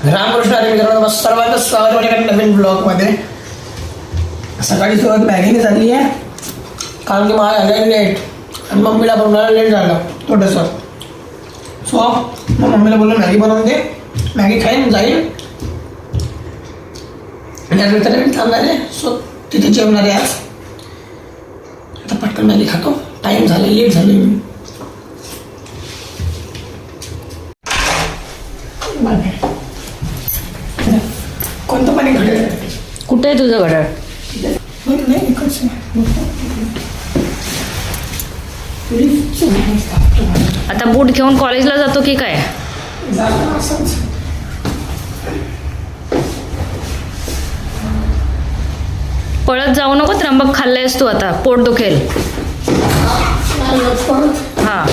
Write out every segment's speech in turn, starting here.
रामकृष्ण हरी मित्रांनो, सर्वांचं स्वागत माझ्या नवीन ब्लॉगमध्ये. सकाळी सुरुवात मॅगीने झाली आहे कारण की मला झालं लेट आणि मम्मीला बनवायला लेट झालं थोडंसं. सो मग मम्मीला बोललो मॅगी बनवून दे, मॅगी खाईन जाईल आणि आज मी थांबणार आहे. सो तिथे जेवणार आहे आज. आता पटकन मॅगी खातो, टाईम झाला, लेट झालं मी. कोणतं पाणी घडलं? कुठे आहे तुझं घड्याळ? आता बूट घेऊन कॉलेजला जातो की काय? पळत जाऊ नको, त्र्यंबक खाल्लायस तू, आता पोट दुखेल. हा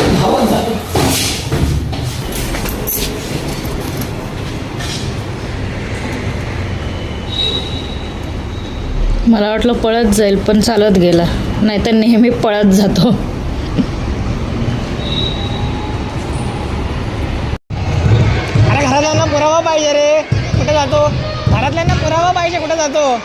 मला वाटलं पळत जाईल पण चालत गेला, नाहीतर नेहमी पळत जातो. अरे घरातल्यांना पुरावा पाहिजे रे, कुठे जातो? घरातल्यांना पुरावा पाहिजे, कुठे जातो?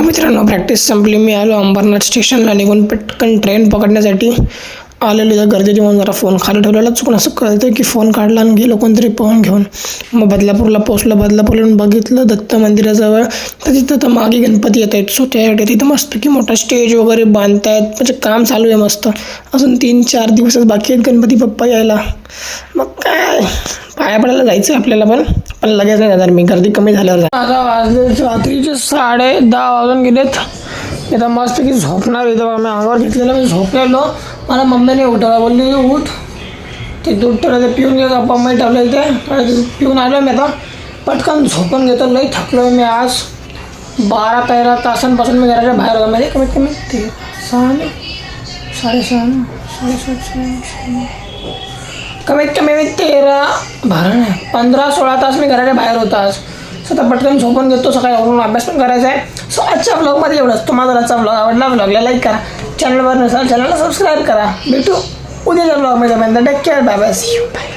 मित्रांनो, प्रॅक्टिस संपली. मी आलो अंबरनाथ स्टेशनला निघून पटकन ट्रेन पकडण्यासाठी. आलेली तर गर्दीची म्हणून जरा फोन खाली ठेवलेला. चुकून असं कळतं की फोन काढला आणि गेलो कोणतरी पळून घेऊन. मग बदलापूरला पोचलं. बदलापूरला बघितलं दत्त मंदिराजवळ, तर तिथं तर मागे गणपती येत आहेत. सो त्यासाठी तिथं मस्त की मोठा स्टेज वगैरे बांधत आहेत, म्हणजे काम चालू आहे मस्त. अजून 3-4 दिवसच बाकी आहेत गणपती बाप्पा यायला. मग काय पाया पडायला जायचं आपल्याला, पण लगेच नाही जाणार मी, गर्दी कमी झाल्यावर. आता वाजले रात्रीचे 10:30 वाजून गेलेत. आता मस्त की झोपणार इथं. मी अंगावर घेतलेलं, मी झोपलेलो. मला मम्मीने उठवला, बोलली उठ. ते दूध ठेवलं, ते पिऊन घेतो. पम्मी ठेवलं इथे, पिऊन आलो मी. आता पटकन झोपून घेतो. लई थकलो आहे मी आज. 12-13 तासांपासून मी घराच्या बाहेर होतो. म्हणजे कमीत कमी 6:30 कमीत कमी 15-16 तास मी घराच्या बाहेर होतो आज. स्वतः पटकन झोपून घेतो. सकाळी उठून अभ्यास पण करायचा आहे. सो आजच्या ब्लॉगमध्ये एवढंच. तुम्हाला जर आजचा ब्लॉग आवडला, ब्लॉगला लाईक करा. चॅनलवर नसाल चॅनलला सबस्क्राईब करा. भेटू उद्याच्या ब्लॉगमध्ये. Take care, bye bye, see you, bye.